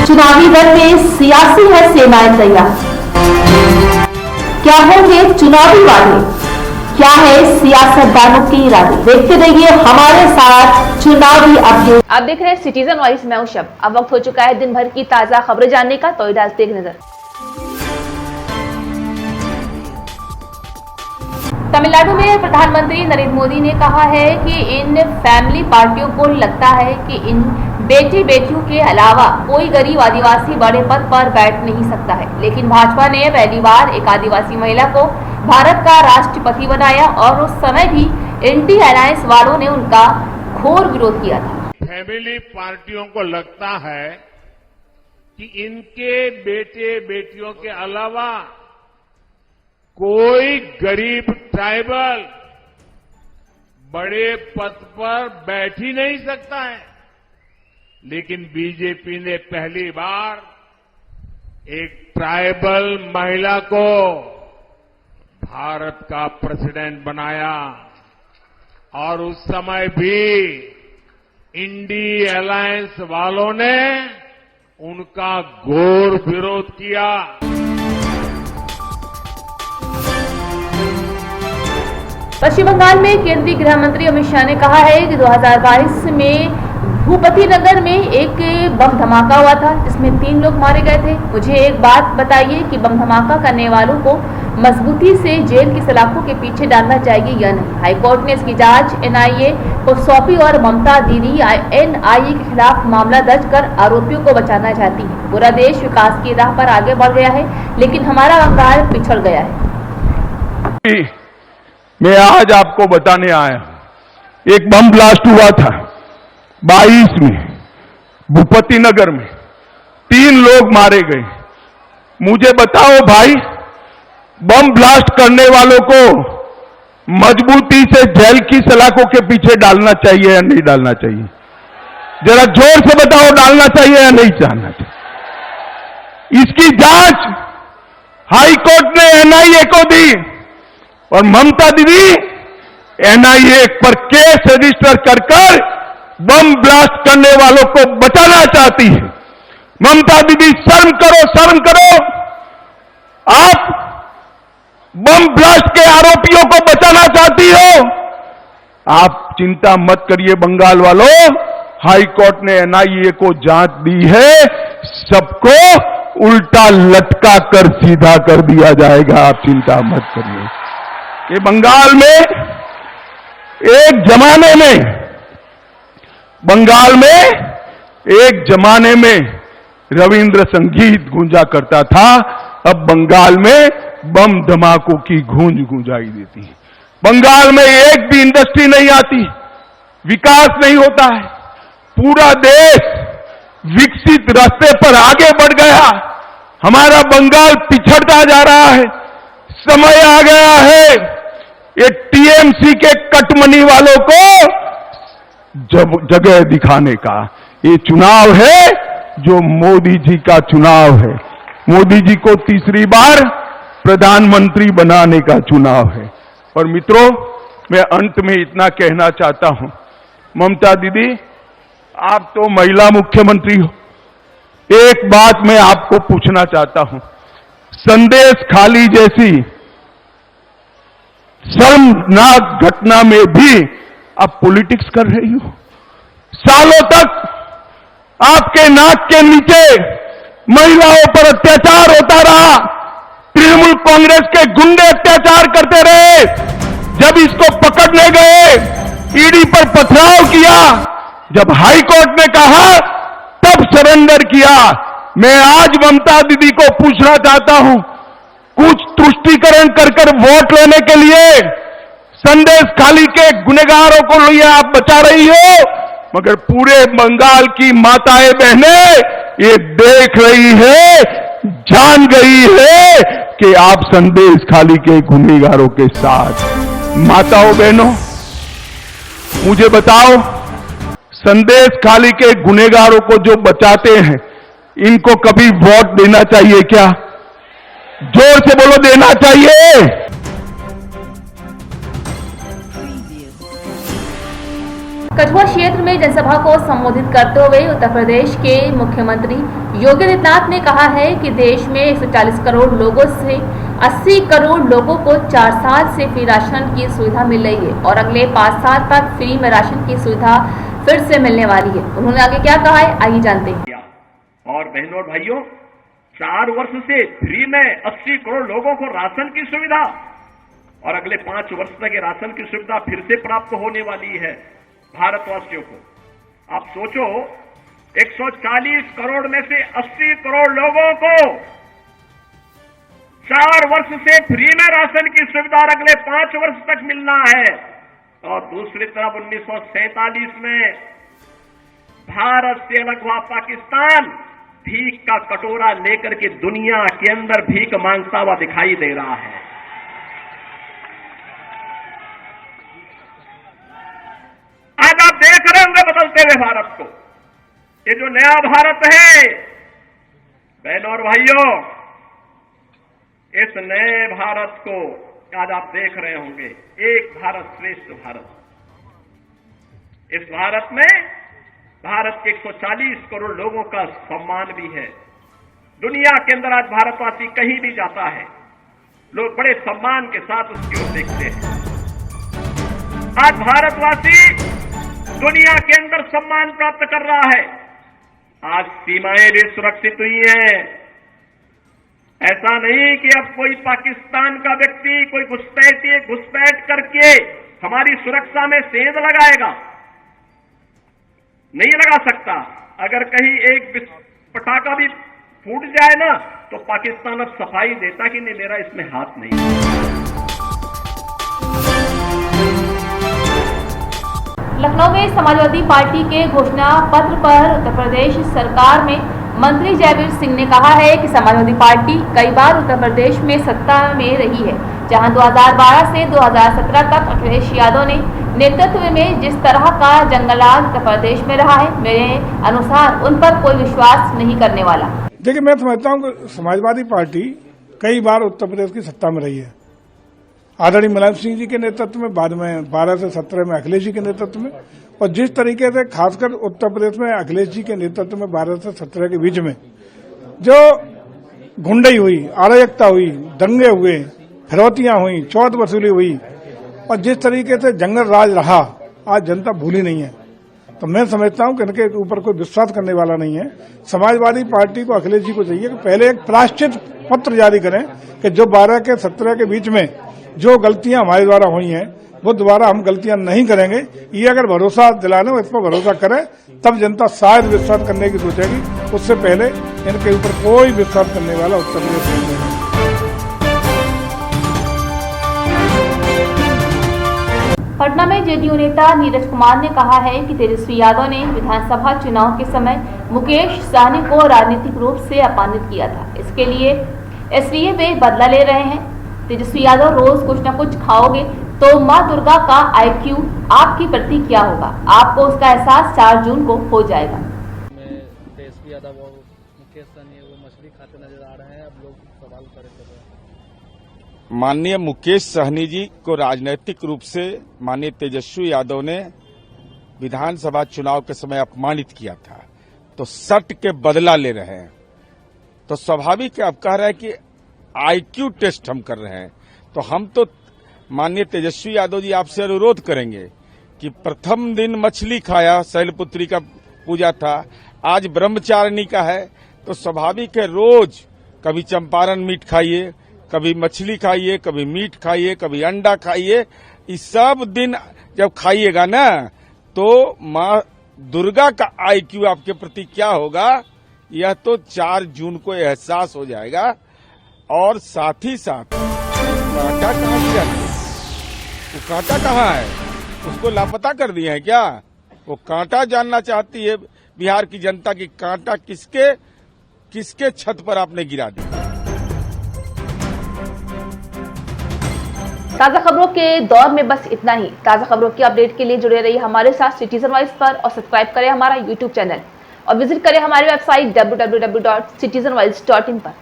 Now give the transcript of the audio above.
चुनावी रण में सियासी है सेनाएं तैयार। क्या होंगे चुनावी वादे, क्या है सियासतदानों के इरादे, देखते रहिए हमारे साथ चुनावी अपडेट। आप देख रहे हैं सिटीजन वॉइस, मैं हूं शब। अब वक्त हो चुका है दिन भर की ताजा खबरें जानने का, तो डालते एक नजर। तमिलनाडु में प्रधानमंत्री नरेंद्र मोदी ने कहा है कि इन फैमिली पार्टियों को लगता है कि इन बेटे बेटियों के अलावा कोई गरीब आदिवासी बड़े पद पर बैठ नहीं सकता है। लेकिन भाजपा ने पहली बार एक आदिवासी महिला को भारत का राष्ट्रपति बनाया और उस समय भी इंडी अलायंस वालों ने उनका घोर विरोध किया था। फैमिली पार्टियों को लगता है कि इनके बेटे बेटियों के अलावा कोई गरीब ट्राइबल बड़े पद पर बैठ ही नहीं सकता है। लेकिन बीजेपी ने पहली बार एक ट्राइबल महिला को भारत का प्रेसिडेंट बनाया और उस समय भी इंडी अलायंस वालों ने उनका घोर विरोध किया। पश्चिम बंगाल में केंद्रीय गृह मंत्री अमित शाह ने कहा है कि 2022 में भूपति नगर में एक बम धमाका हुआ था जिसमें 3 लोग मारे गए थे। मुझे एक बात बताइए कि बम धमाका करने वालों को मजबूती से जेल की सलाखों के पीछे डालना चाहिए या नहीं। हाईकोर्ट ने इसकी जांच एनआईए को सौंपी और ममता दीदी एनआईए के खिलाफ मामला दर्ज कर आरोपियों को बचाना चाहती है। पूरा देश विकास की राह पर आगे बढ़ गया है, लेकिन हमारा बंगाल पिछड़ गया है। मैं आज आपको बताने आया, एक बम ब्लास्ट हुआ था 22 में भूपति नगर में, 3 लोग मारे गए। मुझे बताओ भाई, बम ब्लास्ट करने वालों को मजबूती से जेल की सलाखों के पीछे डालना चाहिए या नहीं डालना चाहिए? जरा जोर से बताओ, डालना चाहिए या नहीं डालना चाहिए? इसकी जांच हाईकोर्ट ने एनआईए को दी और ममता दीदी एनआईए पर केस रजिस्टर कर बम ब्लास्ट करने वालों को बचाना चाहती है। ममता दीदी शर्म करो, शर्म करो। आप बम ब्लास्ट के आरोपियों को बचाना चाहती हो। आप चिंता मत करिए बंगाल वालों, हाईकोर्ट ने एनआईए को जांच दी है, सबको उल्टा लटका कर सीधा कर दिया जाएगा। आप चिंता मत करिए। ये बंगाल में एक जमाने में रविंद्र संगीत गूंजा करता था, अब बंगाल में बम धमाकों की गूंज गूंजाई देती है। बंगाल में एक भी इंडस्ट्री नहीं आती, विकास नहीं होता है। पूरा देश विकसित रास्ते पर आगे बढ़ गया, हमारा बंगाल पिछड़ता जा रहा है। समय आ गया है ये टीएमसी के कटमनी वालों को जगह दिखाने का। ये चुनाव है जो मोदी जी का चुनाव है। मोदी जी को तीसरी बार प्रधानमंत्री बनाने का चुनाव है। और मित्रों, मैं अंत में इतना कहना चाहता हूं, ममता दीदी आप तो महिला मुख्यमंत्री हो, एक बात मैं आपको पूछना चाहता हूं। संदेश खाली जैसी शर्मनाक घटना में भी आप पॉलिटिक्स कर रही हो। सालों तक आपके नाक के नीचे महिलाओं पर अत्याचार होता रहा। तृणमूल कांग्रेस के गुंडे अत्याचार करते रहे। जब इसको पकड़ने गए, ईडी पर पथराव किया, जब हाईकोर्ट ने कहा तब सरेंडर किया। मैं आज ममता दीदी को पूछना चाहता हूं, कुछ तुष्टीकरण कर वोट लेने के लिए संदेश खाली के गुनहगारों को लिए आप बचा रही हो, मगर पूरे बंगाल की माताएं बहनें ये देख रही है, जान गई है कि आप संदेश खाली के गुनहगारों के साथ। माताओं बहनों, मुझे बताओ, संदेश खाली के गुनहगारों को जो बचाते हैं, इनको कभी वोट देना चाहिए क्या? जोर से बोलो, देना चाहिए। कठुआ क्षेत्र में जनसभा को संबोधित करते हुए उत्तर प्रदेश के मुख्यमंत्री योगी आदित्यनाथ ने कहा है कि देश में 140 करोड़ लोगों से 80 करोड़ लोगों को 4 साल से फ्री राशन की सुविधा मिल रही है और अगले 5 साल तक फ्री में राशन की सुविधा फिर से मिलने वाली है। उन्होंने आगे क्या कहा है, आइए जानते हैं। और बहनों और भाइयों, 4 वर्ष से फ्री में 80 करोड़ लोगों को राशन की सुविधा और अगले 5 वर्ष तक ये राशन की सुविधा फिर से प्राप्त होने वाली है भारतवासियों को। आप सोचो, 140 करोड़ में से 80 करोड़ लोगों को 4 वर्ष से फ्री में राशन की सुविधा अगले 5 वर्ष तक मिलना है। और दूसरी तरफ 1947 में भारत से अलग हुआ पाकिस्तान भीख का कटोरा लेकर के दुनिया के अंदर भीख मांगता हुआ दिखाई दे रहा है। आज आप देख रहे होंगे बदलते हुए भारत को। ये जो नया भारत है, बहनों और भाइयों, इस नए भारत को आज आप देख रहे होंगे, एक भारत श्रेष्ठ भारत। इस भारत में भारत के 140 करोड़ लोगों का सम्मान भी है। दुनिया के अंदर आज भारतवासी कहीं भी जाता है, लोग बड़े सम्मान के साथ उसकी ओर देखते हैं। आज भारतवासी दुनिया के अंदर सम्मान प्राप्त कर रहा है। आज सीमाएं भी सुरक्षित हुई हैं। ऐसा नहीं कि अब कोई पाकिस्तान का व्यक्ति कोई घुसपैठ करके हमारी सुरक्षा में सेंध लगाएगा, नहीं लगा सकता। अगर कहीं एक पटाखा भी फूट जाए ना, तो पाकिस्तान अब सफाई देता कि नहीं, मेरा इसमें हाथ नहीं। लखनऊ में समाजवादी पार्टी के घोषणा पत्र पर उत्तर प्रदेश सरकार में मंत्री जयवीर सिंह ने कहा है कि समाजवादी पार्टी कई बार उत्तर प्रदेश में सत्ता में रही है, जहां 2012 से 2017 तक अखिलेश यादव ने नेतृत्व में जिस तरह का जंगलराज उत्तर प्रदेश में रहा है, मेरे अनुसार उन पर कोई विश्वास नहीं करने वाला। देखिए, मैं समझता हूं कि समाजवादी पार्टी कई बार उत्तर प्रदेश की सत्ता में रही है। आदरणीय मुलायम सिंह जी के नेतृत्व में, बाद में 12 से 17 में अखिलेश जी के नेतृत्व में, और जिस तरीके से खासकर उत्तर प्रदेश में अखिलेश जी के नेतृत्व में 12 से 17 के बीच में जो गुंडई हुई, अराजकता हुई, दंगे हुए, फिरौतियां हुई, चौथ वसूली हुई और जिस तरीके से जंगल राज रहा, आज जनता भूली नहीं है। तो मैं समझता हूं कि इनके ऊपर कोई विश्वास करने वाला नहीं है। समाजवादी पार्टी को, अखिलेश जी को चाहिए कि पहले एक प्रायश्चित पत्र जारी करें कि जो 12 के 17 के बीच में जो गलतियां हमारे द्वारा हुई हैं वो दोबारा हम गलतियां नहीं करेंगे। ये अगर भरोसा दिलाने, इस पर भरोसा करें, तब जनता शायद विश्वास करने की सोचेगी। उससे पहले इनके ऊपर कोई विश्वास करने वाला उत्तर प्रदेश नहीं है। पटना में जेडीयू नेता नीरज कुमार ने कहा है कि तेजस्वी यादव ने विधानसभा चुनाव के समय मुकेश सहनी को राजनीतिक रूप से अपमानित किया था, इसलिए वे बदला ले रहे हैं। तेजस्वी यादव रोज कुछ न कुछ खाओगे तो मां दुर्गा का IQ आपके प्रति क्या होगा, आपको उसका एहसास 4 जून को हो जाएगा। तेजस्वी यादव और मुकेश सहनी वो मछली खाते नजर आ रहे हैं, अब लोग सवाल करेंगे। माननीय मुकेश सहनी जी को राजनीतिक रूप से माननीय तेजस्वी यादव ने विधानसभा चुनाव के समय अपमानित किया था, तो सट के बदला ले रहे हैं। तो स्वाभाविक है, अब कह रहे हैं कि IQ टेस्ट हम कर रहे हैं। तो हम तो माननीय तेजस्वी यादव जी आपसे अनुरोध करेंगे कि प्रथम दिन मछली खाया, शैलपुत्री का पूजा था, आज ब्रह्मचारिणी का है, तो स्वाभाविक है रोज कभी चंपारण मीट खाइए, कभी मछली खाइए, कभी मीट खाइए, कभी अंडा खाइए। इस सब दिन जब खाइएगा ना, तो माँ दुर्गा का IQ आपके प्रति क्या होगा, यह तो 4 जून को एहसास हो जाएगा। और साथ ही साथ कांटा कहाँ दिया, वो कांटा कहाँ है, उसको लापता कर दिए हैं क्या? वो कांटा जानना चाहती है बिहार की जनता की कांटा किसके छत पर आपने गिरा दिया। ताजा खबरों के दौर में बस इतना ही। ताजा खबरों की अपडेट के लिए जुड़े रहिए हमारे साथ सिटीजन वॉइस पर और सब्सक्राइब करें हमारा YouTube चैनल और विजिट करें हमारी वेबसाइट www.citizenvoice.in पर।